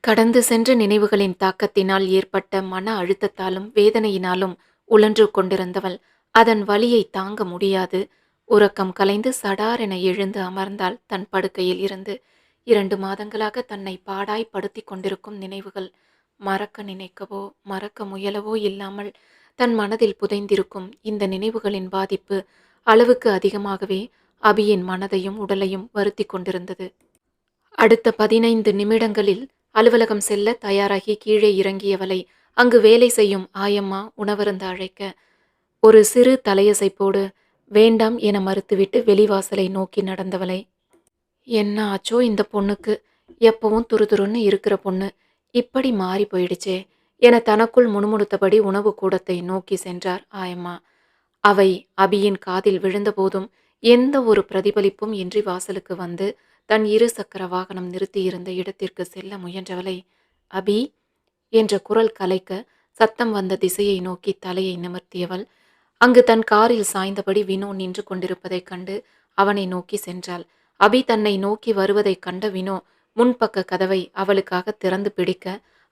கடந்து சென்ற நினைவுகளின் தாக்கத்தினால் ஏற்பட்ட மன அழுத்தத்தாலும் வேதனையினாலும் உழன்று கொண்டிருந்தவள் அதன் வலியை தாங்க முடியாது உறக்கம் கலைந்து சடாரென எழுந்து அமர்ந்தாள் தன் படுக்கையில் இருந்து. 2 மாதங்களாக தன்னை பாடாய் படுத்தி கொண்டிருக்கும் நினைவுகள் மறக்க நினைக்கவோ மறக்க முயலவோ இல்லாமல் தன் மனதில் புதைந்திருக்கும் இந்த நினைவுகளின் பாதிப்பு அளவுக்கு அதிகமாகவே அபியின் மனதையும் உடலையும் வருத்தி கொண்டிருந்தது. அடுத்த 15 நிமிடங்களில் அலுவலகம் செல்ல தயாராகி கீழே இறங்கியவளை அங்கு வேலை செய்யும் ஆயம்மா உணவருந்த அழைக்க, ஒரு சிறு தலையசைப்போடு வேண்டாம் என மறுத்துவிட்டு வெளிவாசலை நோக்கி நடந்தவளை, என்ன ஆச்சோ இந்த பொண்ணுக்கு, எப்பவும் துருதுருன்னு இருக்கிற பொண்ணு இப்படி மாறி போயிடுச்சே என தனக்குள் முணுமுணுத்தபடி உணவு கூடத்தை நோக்கி சென்றார் ஆயம்மா. அவை அபியின் காதில் விழுந்தபோதும் எந்த ஒரு பிரதிபலிப்பும் இன்றி வாசலுக்கு வந்து தன் 2 சக்கர வாகனம் நிறுத்தியிருந்த இடத்திற்கு செல்ல முயன்றவளை, அபி என்ற குரல் கலைக்க சத்தம் வந்த திசையை நோக்கி தலையை நிமிர்த்தியவள் அங்கு தன் காரில் சாய்ந்தபடி வினோ நின்று கொண்டிருப்பதைக் கண்டு அவனை நோக்கி சென்றாள். அபி தன்னை நோக்கி வருவதைக் கண்ட வினோ முன்பக்க கதவை அவளுக்காக திறந்து பிடிக்க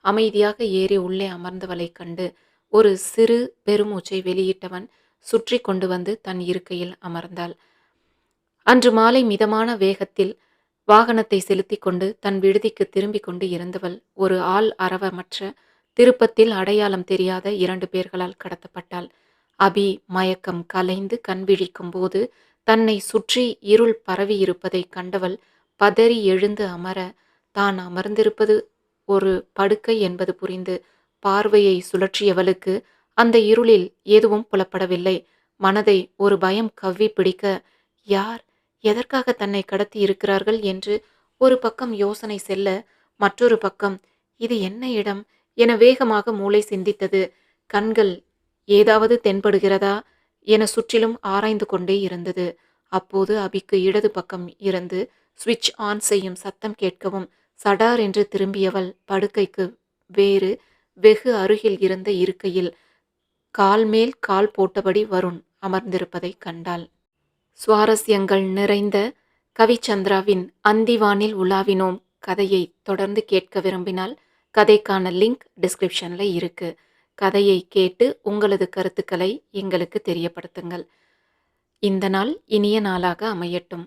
அமைதியாக ஏறி உள்ளே அமர்ந்தவளைக் கண்டு ஒரு சிறு பெருமூச்சை வெளியிட்டவன் சுற்றி கொண்டு வந்து தன் இருக்கையில் அமர்ந்தாள். அன்று மாலை மிதமான வேகத்தில் வாகனத்தை செலுத்திக் கொண்டு தன் விடுதிக்கு திரும்பிக் கொண்டு இருந்தவள் ஒரு ஆள் அரவமற்ற திருப்பத்தில் அடையாளம் தெரியாத 2 பேர்களால் கடத்தப்பட்டாள். அபி மயக்கம் கலைந்து கண் விழிக்கும் போது தன்னை சுற்றி இருள் பரவியிருப்பதைக் கண்டவள் பதறி எழுந்து அமர, தான் அமர்ந்திருப்பது ஒரு படுக்கை என்பது புரிந்து பார்வையை சுழற்றியவளுக்கு அந்த இருளில் எதுவும் புலப்படவில்லை. மனதை ஒரு பயம் கவ்வி பிடிக்க, யார் எதற்காக தன்னை கடத்தி இருக்கிறார்கள் என்று ஒரு பக்கம் யோசனை செல்ல, மற்றொரு பக்கம் இது என்ன இடம் என வேகமாக மூளை சிந்தித்தது. கண்கள் ஏதாவது தென்படுகிறதா என சுற்றிலும் ஆராய்ந்து கொண்டே இருந்தது. அப்போது அபிக்கு இடது பக்கம் இருந்து சுவிட்ச் ஆன் செய்யும் சத்தம் கேட்கவும் சடார் என்று திரும்பியவள் படுக்கைக்கு வேறு வெகு அருகில் இருந்த இருக்கையில் கால் மேல் கால் போட்டபடி வருண் அமர்ந்திருப்பதை கண்டாள். சுவாரஸ்யங்கள் நிறைந்த கவிச்சந்திராவின் அந்திவானில் உலாவினோம் கதையை தொடர்ந்து கேட்க விரும்பினால் கதைக்கான லிங்க் டிஸ்கிரிப்ஷன்ல இருக்கு. கதையை கேட்டு உங்களது கருத்துக்களை எங்களுக்கு தெரியப்படுத்துங்கள். இந்த நாள் இனிய நாளாக அமையட்டும்.